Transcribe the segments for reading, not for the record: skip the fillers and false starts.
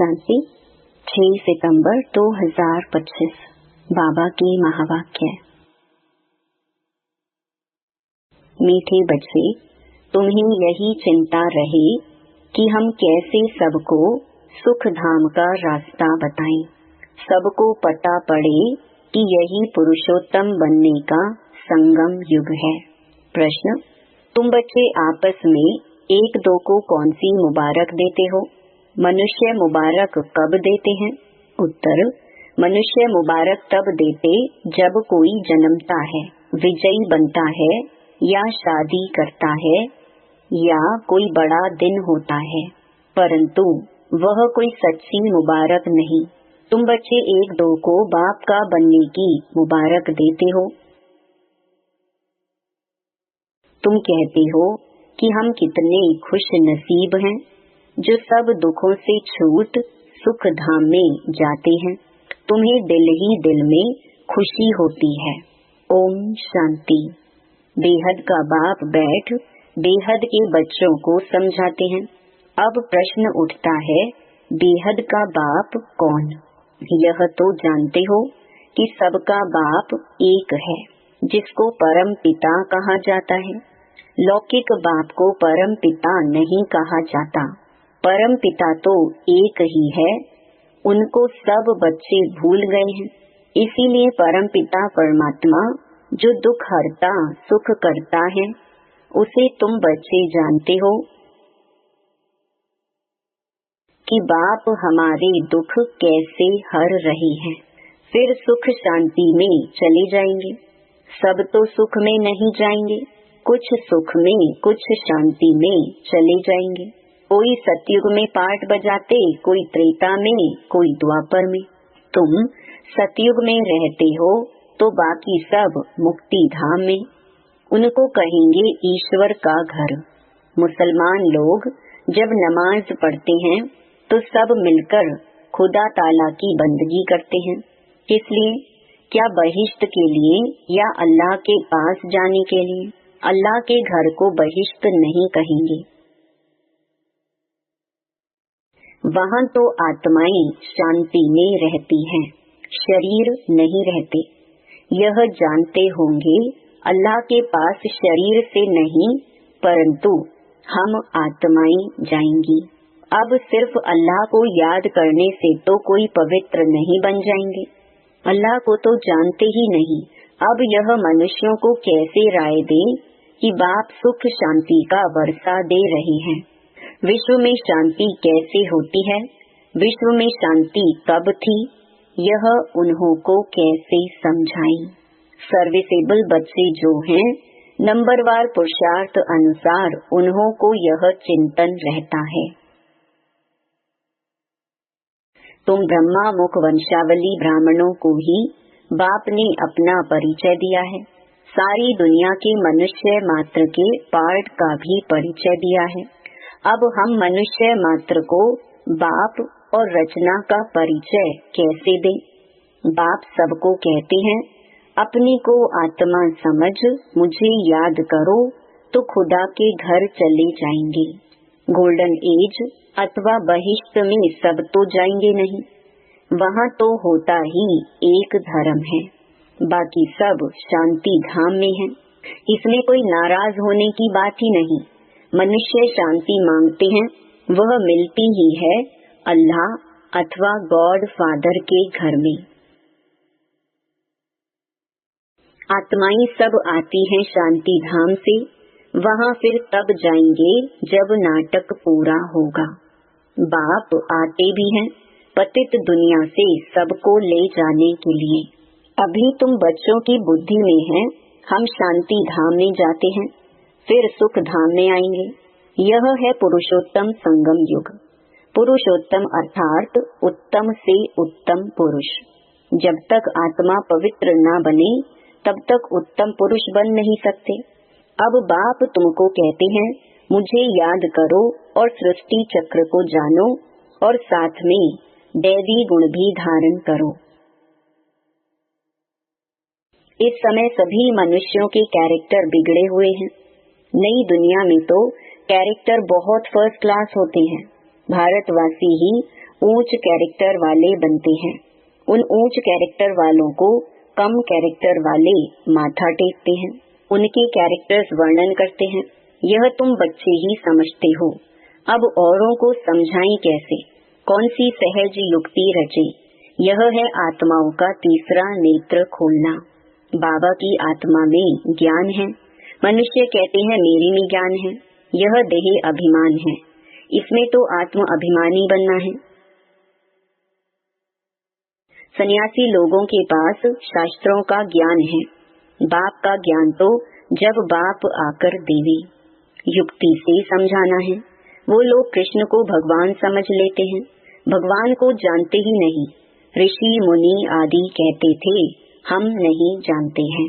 शांति 6 सितंबर 2025। बाबा की महावाक्य। मीठे बच्चे, तुम्हें यही चिंता रहे कि हम कैसे सबको सुख धाम का रास्ता बताएं। सबको पता पड़े कि यही पुरुषोत्तम बनने का संगम युग है। प्रश्न: तुम बच्चे आपस में एक दो को कौन सी मुबारक देते हो? मनुष्य मुबारक कब देते हैं? उत्तर: मनुष्य मुबारक तब देते जब कोई जन्मता है, विजयी बनता है या शादी करता है या कोई बड़ा दिन होता है, परंतु वह कोई सच्ची मुबारक नहीं। तुम बच्चे एक दो को बाप का बनने की मुबारक देते हो। तुम कहते हो कि हम कितने खुश नसीब हैं जो सब दुखों से छूट सुख धाम में जाते हैं। तुम्हें दिल ही दिल में खुशी होती है। ओम शांति। बेहद का बाप बैठ बेहद के बच्चों को समझाते हैं। अब प्रश्न उठता है, बेहद का बाप कौन? यह तो जानते हो कि सबका बाप एक है, जिसको परम पिता कहा जाता है। लौकिक बाप को परम पिता नहीं कहा जाता। परम पिता तो एक ही है, उनको सब बच्चे भूल गए हैं। इसीलिए परम पिता परमात्मा जो दुख हरता सुख करता है, उसे तुम बच्चे जानते हो कि बाप हमारे दुख कैसे हर रहे हैं। फिर सुख शांति में चले जाएंगे। सब तो सुख में नहीं जाएंगे, कुछ सुख में कुछ शांति में चले जाएंगे। कोई सतयुग में पाठ बजाते, कोई त्रेता में, कोई द्वापर में। तुम सतयुग में रहते हो तो बाकी सब मुक्ति धाम में। उनको कहेंगे ईश्वर का घर। मुसलमान लोग जब नमाज पढ़ते हैं तो सब मिलकर खुदा ताला की बंदगी करते हैं। किस लिए? क्या बहिश्त के लिए या अल्लाह के पास जाने के लिए? अल्लाह के घर को बहिश्त नहीं कहेंगे। वहाँ तो आत्माएं शांति में रहती हैं, शरीर नहीं रहते। यह जानते होंगे अल्लाह के पास शरीर से नहीं, परंतु हम आत्माएं जाएंगी। अब सिर्फ अल्लाह को याद करने से तो कोई पवित्र नहीं बन जाएंगे। अल्लाह को तो जानते ही नहीं। अब यह मनुष्यों को कैसे राय दे कि बाप सुख शांति का वर्षा दे रहे हैं। विश्व में शांति कैसे होती है? विश्व में शांति कब थी? यह उन्हों को कैसे समझाएं? सर्विसेबल बच्चे जो हैं, नंबरवार पुरुषार्थ अनुसार उन्हों को यह चिंतन रहता है। तुम ब्रह्मा मुख वंशावली ब्राह्मणों को ही बाप ने अपना परिचय दिया है। सारी दुनिया के मनुष्य मात्र के पार्ट का भी परिचय दिया है। अब हम मनुष्य मात्र को बाप और रचना का परिचय कैसे दें? बाप सबको कहते हैं, अपने को आत्मा समझ मुझे याद करो तो खुदा के घर चले जाएंगे। गोल्डन एज अथवा बहिश्त में सब तो जाएंगे नहीं। वहाँ तो होता ही एक धर्म है, बाकी सब शांति धाम में है। इसमें कोई नाराज होने की बात ही नहीं। मनुष्य शांति मांगते हैं, वह मिलती ही है अल्लाह अथवा गॉड फादर के घर में। आत्माएं सब आती हैं शांति धाम से। वहाँ फिर तब जाएंगे जब नाटक पूरा होगा। बाप आते भी हैं पतित दुनिया से सबको ले जाने के लिए। अभी तुम बच्चों की बुद्धि में है हम शांति धाम में जाते हैं, फिर सुख धाम में आएंगे। यह है पुरुषोत्तम संगम युग। पुरुषोत्तम अर्थात उत्तम से उत्तम पुरुष। जब तक आत्मा पवित्र न बने तब तक उत्तम पुरुष बन नहीं सकते। अब बाप तुमको कहते हैं, मुझे याद करो और सृष्टि चक्र को जानो और साथ में दैवी गुण भी धारण करो। इस समय सभी मनुष्यों के कैरेक्टर बिगड़े हुए हैं। नई दुनिया में तो कैरेक्टर बहुत फर्स्ट क्लास होते हैं। भारतवासी ही ऊंच कैरेक्टर वाले बनते हैं। उन ऊंच कैरेक्टर वालों को कम कैरेक्टर वाले माथा टेकते हैं, उनके कैरेक्टर्स वर्णन करते हैं। यह तुम बच्चे ही समझते हो, अब औरों को समझाएं कैसे, कौन सी सहज युक्ति रचे। यह है आत्माओं का तीसरा नेत्र खोलना। बाबा की आत्मा में ज्ञान है। मनुष्य कहते हैं मेरे में ज्ञान है। यह देह अभिमान है, इसमें तो आत्म अभिमानी बनना है। सन्यासी लोगों के पास शास्त्रों का ज्ञान है, बाप का ज्ञान तो जब बाप आकर देवे। युक्ति से समझाना है। वो लोग कृष्ण को भगवान समझ लेते हैं, भगवान को जानते ही नहीं। ऋषि मुनि आदि कहते थे हम नहीं जानते हैं।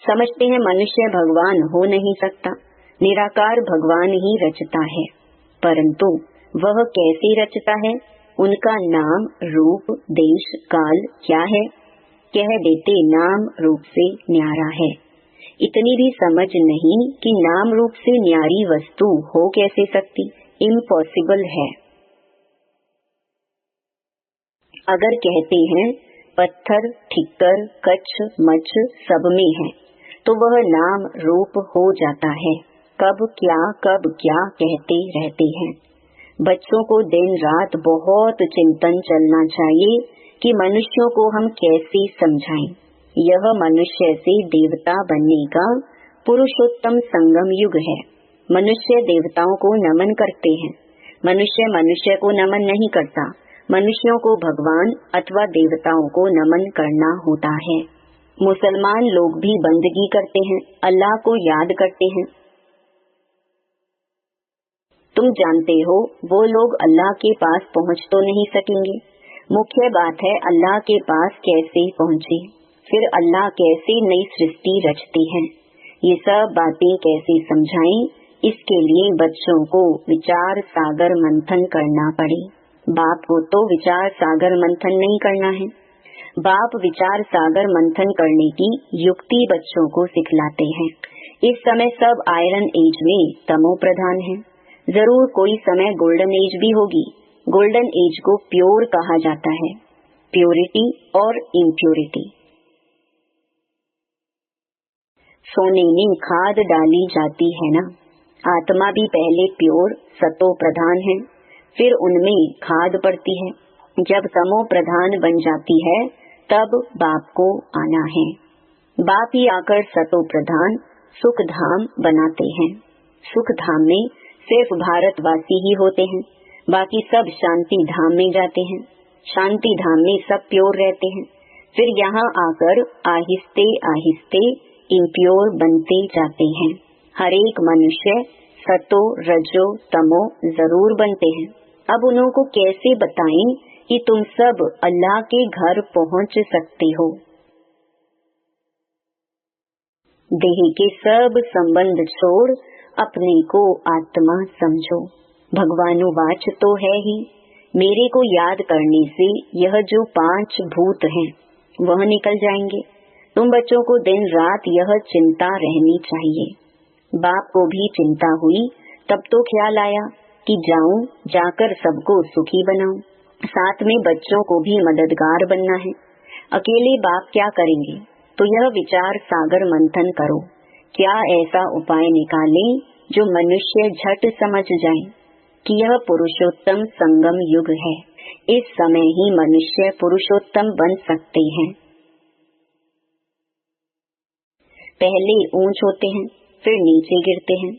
समझते हैं मनुष्य भगवान हो नहीं सकता, निराकार भगवान ही रचता है। परंतु वह कैसे रचता है, उनका नाम रूप देश काल क्या है। कह देते नाम रूप से न्यारा है। इतनी भी समझ नहीं कि नाम रूप से न्यारी वस्तु हो कैसे सकती, इम्पॉसिबल है। अगर कहते हैं पत्थर ठिक्कर कच्छ मच्छ सब में है, तो वह नाम रूप हो जाता है। कब क्या कहते रहते हैं। बच्चों को दिन रात बहुत चिंतन चलना चाहिए कि मनुष्यों को हम कैसे समझाएं। यह मनुष्य से देवता बनने का पुरुषोत्तम संगम युग है। मनुष्य देवताओं को नमन करते हैं, मनुष्य मनुष्य को नमन नहीं करता। मनुष्यों को भगवान अथवा देवताओं को नमन करना होता है। मुसलमान लोग भी बंदगी करते हैं, अल्लाह को याद करते हैं। तुम जानते हो वो लोग अल्लाह के पास पहुँच तो नहीं सकेंगे। मुख्य बात है अल्लाह के पास कैसे पहुँचे, फिर अल्लाह कैसे नई सृष्टि रचते हैं। ये सब बातें कैसे समझाएं, इसके लिए बच्चों को विचार सागर मंथन करना पड़े। बाप को तो विचार सागर मंथन नहीं करना है। बाप विचार सागर मंथन करने की युक्ति बच्चों को सिखलाते हैं। इस समय सब आयरन एज में तमो प्रधान है। जरूर कोई समय गोल्डन एज भी होगी। गोल्डन एज को प्योर कहा जाता है, प्योरिटी और इम्प्योरिटी। सोने में खाद डाली जाती है ना। आत्मा भी पहले प्योर सतो प्रधान है, फिर उनमें खाद पड़ती है। जब तमो प्रधान बन जाती है तब बाप को आना है। बाप ही आकर सतो प्रधान सुख धाम बनाते हैं। सुख धाम में सिर्फ भारतवासी ही होते हैं, बाकी सब शांति धाम में जाते हैं। शांति धाम में सब प्योर रहते हैं। फिर यहाँ आकर आहिस्ते आहिस्ते इम्प्योर बनते जाते हैं। हर एक मनुष्य सतो रजो तमो जरूर बनते हैं। अब उन्हों को कैसे बताएं कि तुम सब अल्लाह के घर पहुँच सकते हो। देह के सब संबंध छोड़ अपने को आत्मा समझो। भगवानुवाच तो है ही, मेरे को याद करने से यह जो 5 भूत हैं वह निकल जाएंगे। तुम बच्चों को दिन रात यह चिंता रहनी चाहिए। बाप को भी चिंता हुई, तब तो ख्याल आया कि जाऊं, जाकर सबको सुखी बनाऊं। साथ में बच्चों को भी मददगार बनना है। अकेले बाप क्या करेंगे, तो यह विचार सागर मंथन करो। क्या ऐसा उपाय निकालें जो मनुष्य झट समझ जाए कि यह पुरुषोत्तम संगम युग है। इस समय ही मनुष्य पुरुषोत्तम बन सकते हैं। पहले ऊंच होते हैं, फिर नीचे गिरते हैं।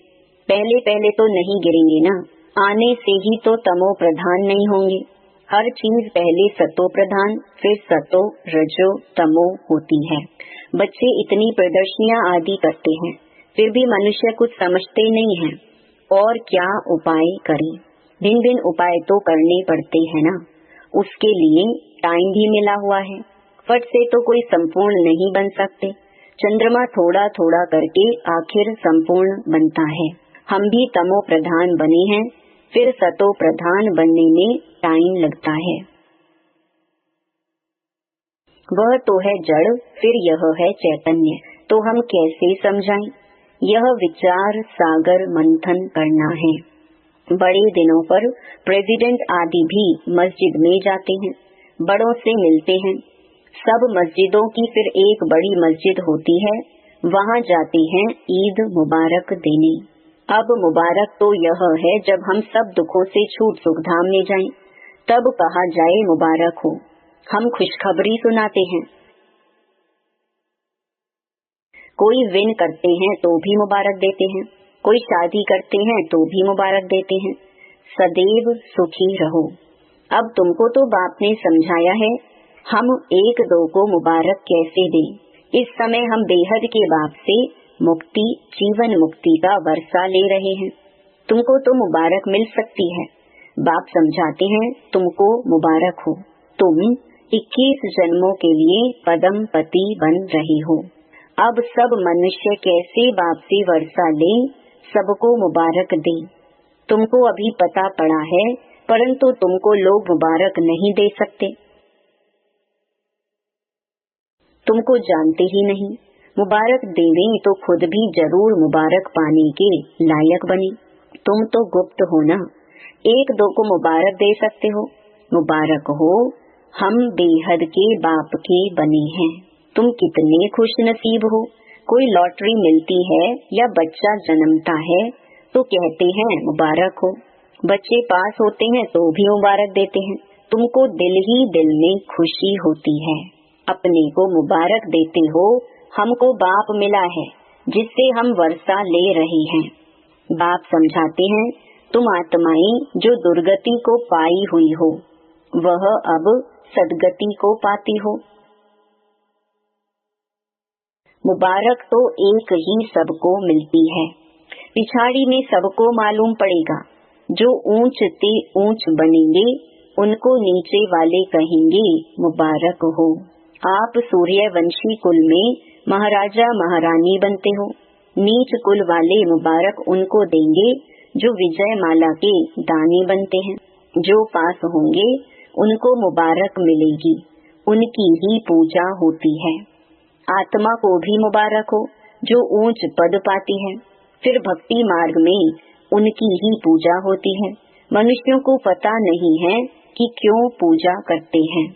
पहले तो नहीं गिरेंगे ना, आने से ही तो तमो प्रधान नहीं होंगे। हर चीज पहले सतो प्रधान, फिर सतो रजो तमो होती है। बच्चे इतनी प्रदर्शनियां आदि करते हैं, फिर भी मनुष्य कुछ समझते नहीं है। और क्या उपाय करें? भिन्न भिन्न उपाय तो करने पड़ते हैं ना, उसके लिए टाइम भी मिला हुआ है। फट से तो कोई संपूर्ण नहीं बन सकते। चंद्रमा थोड़ा थोड़ा करके आखिर संपूर्ण बनता है। हम भी तमो प्रधान बने हैं, फिर सतो प्रधान बनने में टाइम लगता है। वह तो है जड़, फिर यह है चैतन्य, तो हम कैसे समझाएं? यह विचार सागर मंथन करना है। बड़े दिनों पर प्रेसिडेंट आदि भी मस्जिद में जाते हैं, बड़ों से मिलते हैं। सब मस्जिदों की फिर एक बड़ी मस्जिद होती है, वहाँ जाते हैं ईद मुबारक देने। अब मुबारक तो यह है जब हम सब दुखों से छूट सुखधाम में जाएं, तब कहा जाए मुबारक हो। हम खुशखबरी सुनाते हैं। कोई विन करते हैं तो भी मुबारक देते हैं, कोई शादी करते हैं तो भी मुबारक देते हैं। सदैव सुखी रहो। अब तुमको तो बाप ने समझाया है, हम एक दो को मुबारक कैसे दें। इस समय हम बेहद के बाप से मुक्ति, जीवन मुक्ति का वर्षा ले रहे हैं। तुमको तो मुबारक मिल सकती है। बाप समझाते हैं, तुमको मुबारक हो, तुम 21 जन्मों के लिए पदम पति बन रहे हो। अब सब मनुष्य कैसे बाप से वर्षा ले, सबको मुबारक दे। तुमको अभी पता पड़ा है, परंतु तुमको लोग मुबारक नहीं दे सकते। तुमको जानते ही नहीं। मुबारक देवें तो खुद भी जरूर मुबारक पाने के लायक बने। तुम तो गुप्त हो ना, एक दो को मुबारक दे सकते हो। मुबारक हो, हम बेहद के बाप के बने हैं। तुम कितने खुश नसीब हो। कोई लॉटरी मिलती है या बच्चा जन्मता है तो कहते हैं मुबारक हो। बच्चे पास होते हैं तो भी मुबारक देते हैं। तुमको दिल ही दिल में खुशी होती है। अपने को मुबारक देते हो। हमको बाप मिला है जिससे हम वर्षा ले रहे हैं। बाप समझाते हैं, तुम आत्माएं जो दुर्गति को पाई हुई हो, वह अब सदगति को पाती हो। मुबारक तो एक ही सबको मिलती है। पिछाड़ी में सबको मालूम पड़ेगा। जो ऊंच ते ऊंच बनेंगे उनको नीचे वाले कहेंगे मुबारक हो। आप सूर्यवंशी कुल में महाराजा महारानी बनते हो। नीच कुल वाले मुबारक उनको देंगे जो विजय माला के दानी बनते हैं। जो पास होंगे उनको मुबारक मिलेगी, उनकी ही पूजा होती है। आत्मा को भी मुबारक हो जो ऊंच पद पाती है। फिर भक्ति मार्ग में उनकी ही पूजा होती है। मनुष्यों को पता नहीं है कि क्यों पूजा करते हैं।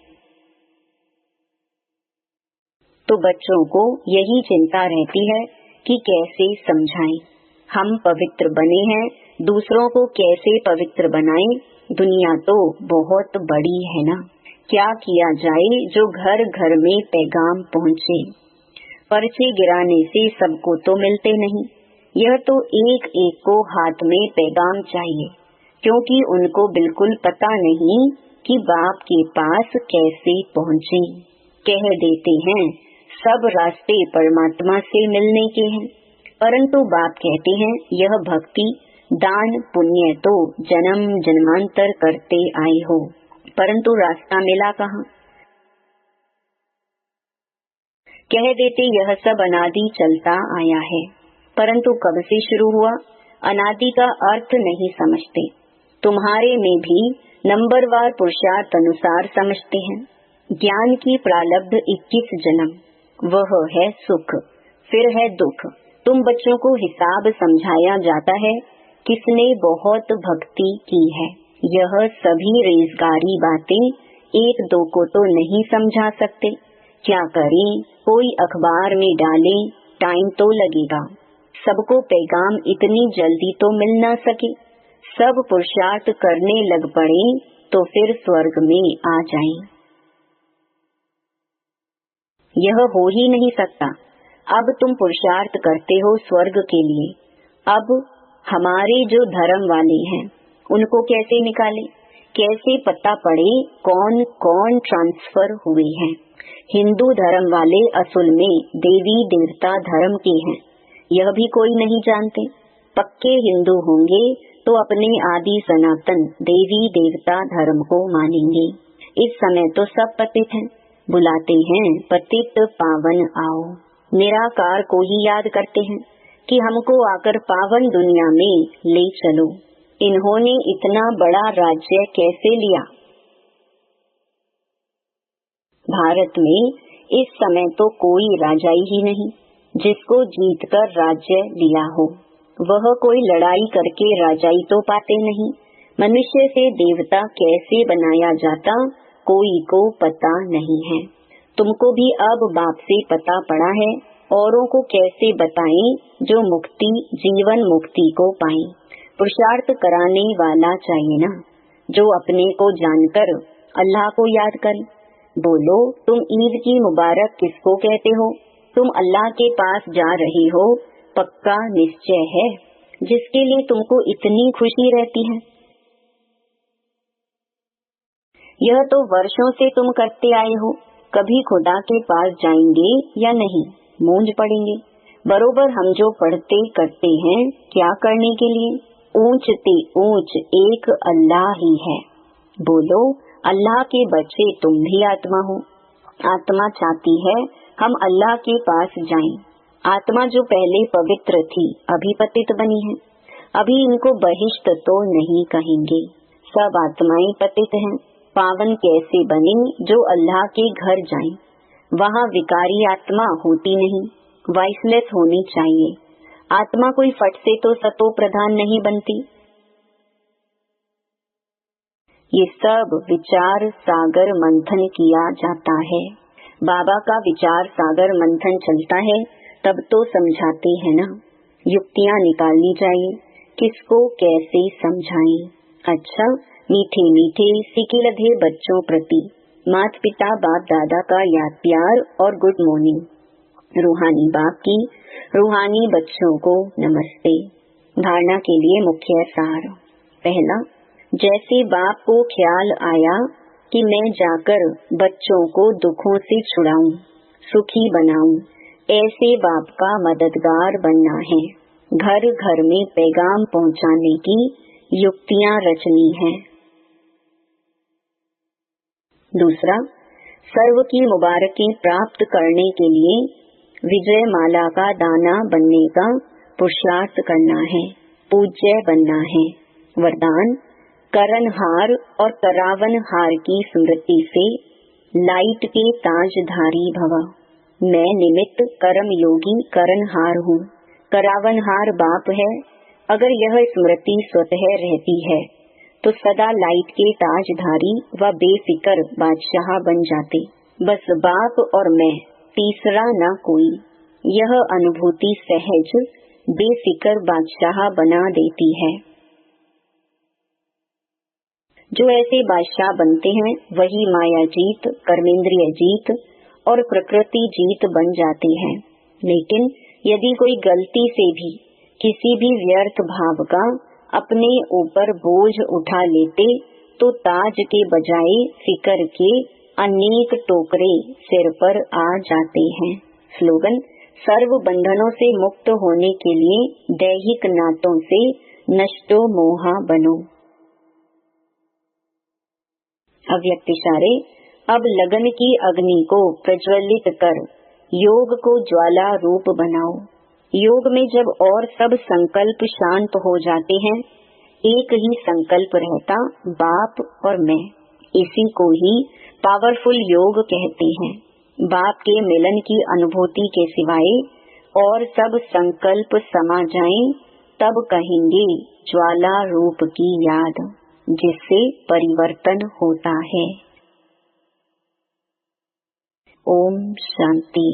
तो बच्चों को यही चिंता रहती है कि कैसे समझाएं। हम पवित्र बने हैं, दूसरों को कैसे पवित्र बनाएं। दुनिया तो बहुत बड़ी है ना। क्या किया जाए जो घर घर में पैगाम पहुँचे। पर्चे गिराने से सबको तो मिलते नहीं। यह तो एक एक को हाथ में पैगाम चाहिए, क्योंकि उनको बिल्कुल पता नहीं कि बाप के पास कैसे पहुँचे। कह देते हैं सब रास्ते परमात्मा से मिलने के हैं, परंतु बाप कहते हैं यह भक्ति दान पुण्य तो जन्म जन्मांतर करते आए हो, परंतु रास्ता मिला कहाँ। कह देते यह सब अनादि चलता आया है, परंतु कब से शुरू हुआ अनादि का अर्थ नहीं समझते। तुम्हारे में भी नंबरवार पुरुषार्थ अनुसार समझते हैं। ज्ञान की प्रारब्ध 21 जन्म, वह है सुख, फिर है दुख। तुम बच्चों को हिसाब समझाया जाता है, किसने बहुत भक्ति की है। यह सभी रेजगारी बातें एक दो को तो नहीं समझा सकते। क्या करें, कोई अखबार में डाले, टाइम तो लगेगा। सबको पैगाम इतनी जल्दी तो मिल न सके। सब पुरुषार्थ करने लग पड़े तो फिर स्वर्ग में आ जाएं। यह हो ही नहीं सकता। अब तुम पुरुषार्थ करते हो स्वर्ग के लिए। अब हमारे जो धर्म वाले हैं उनको कैसे निकाले, कैसे पता पड़े कौन कौन ट्रांसफर हुए हैं। हिंदू धर्म वाले असल में देवी देवता धर्म के हैं, यह भी कोई नहीं जानते। पक्के हिंदू होंगे तो अपने आदि सनातन देवी देवता धर्म को मानेंगे। इस समय तो सब पतित हैं, बुलाते हैं पतित पावन आओ। निराकार को ही याद करते हैं कि हमको आकर पावन दुनिया में ले चलो। इन्होंने इतना बड़ा राज्य कैसे लिया। भारत में इस समय तो कोई राजा ही नहीं जिसको जीतकर राज्य लिया हो। वह कोई लड़ाई करके राजाई तो पाते नहीं। मनुष्य से देवता कैसे बनाया जाता कोई को पता नहीं है। तुमको भी अब बाप से पता पड़ा है, औरों को कैसे बताएं जो मुक्ति जीवन मुक्ति को पाएं। पुरुषार्थ कराने वाला चाहिए ना, जो अपने को जानकर अल्लाह को याद करे। बोलो, तुम ईद की मुबारक किसको कहते हो? तुम अल्लाह के पास जा रही हो, पक्का निश्चय है, जिसके लिए तुमको इतनी खुशी रहती है। यह तो वर्षों से तुम करते आए हो। कभी खुदा के पास जाएंगे या नहीं, मूंझ पड़ेंगे। बरोबर हम जो पढ़ते करते हैं, क्या करने के लिए? ऊंच ते ऊंच एक अल्लाह ही है। बोलो, अल्लाह के बच्चे तुम भी आत्मा हो। आत्मा चाहती है हम अल्लाह के पास जाएं। आत्मा जो पहले पवित्र थी, अभी पतित बनी है। अभी इनको बहिष्ठ तो नहीं कहेंगे, सब आत्माएं पतित हैं। पावन कैसे बने जो अल्लाह के घर जाएं। वहाँ विकारी आत्मा होती नहीं, वाइसलेस होनी चाहिए। आत्मा कोई फट से तो सतो प्रधान नहीं बनती। ये सब विचार सागर मंथन किया जाता है। बाबा का विचार सागर मंथन चलता है, तब तो समझाते हैं ना। युक्तियाँ निकालनी चाहिए, किसको कैसे समझाएं। अच्छा, मीठे मीठे सिकिलधे बच्चों प्रति माता पिता बाप दादा का याद प्यार और गुड मॉर्निंग। रूहानी बाप की रूहानी बच्चों को नमस्ते। धारणा के लिए मुख्य सार। पहला, जैसे बाप को ख्याल आया कि मैं जाकर बच्चों को दुखों से छुड़ाऊं, सुखी बनाऊं, ऐसे बाप का मददगार बनना है। घर घर में पैगाम पहुंचाने की युक्तियां रचनी है। दूसरा, सर्व की मुबारकें प्राप्त करने के लिए विजय माला का दाना बनने का पुरुषार्थ करना है, पूज्य बनना है। वरदान, करणहार और करावन हार की स्मृति से लाइट के ताजधारी भव। मैं निमित्त कर्म योगी करणहार हूँ। करावनहार बाप है। अगर यह स्मृति स्वतः रहती है तो सदा लाइट के ताजधारी व बेफिक्र बादशाह बन जाते। बस बाप और मैं, तीसरा न कोई। यह अनुभूति सहज बेफिक्र बादशाह बना देती है। जो ऐसे बादशाह बनते हैं वही माया जीत, कर्मेंद्रिय जीत और प्रकृति जीत बन जाते हैं। लेकिन यदि कोई गलती से भी किसी भी व्यर्थ भाव का अपने ऊपर बोझ उठा लेते तो ताज के बजाय फिक्र के अनेक टोकरे सिर पर आ जाते हैं। स्लोगन, सर्व बंधनों से मुक्त होने के लिए दैहिक नातों से नष्टो मोहा बनो। अव्यक्त इशारे, अब लगन की अग्नि को प्रज्वलित कर योग को ज्वाला रूप बनाओ। योग में जब और सब संकल्प शांत हो जाते हैं, एक ही संकल्प रहता, बाप और मैं। इसी को ही पावरफुल योग कहते हैं। बाप के मिलन की अनुभूति के सिवाय और सब संकल्प समा जाएं, तब कहेंगे ज्वाला रूप की याद, जिससे परिवर्तन होता है। ओम शांति।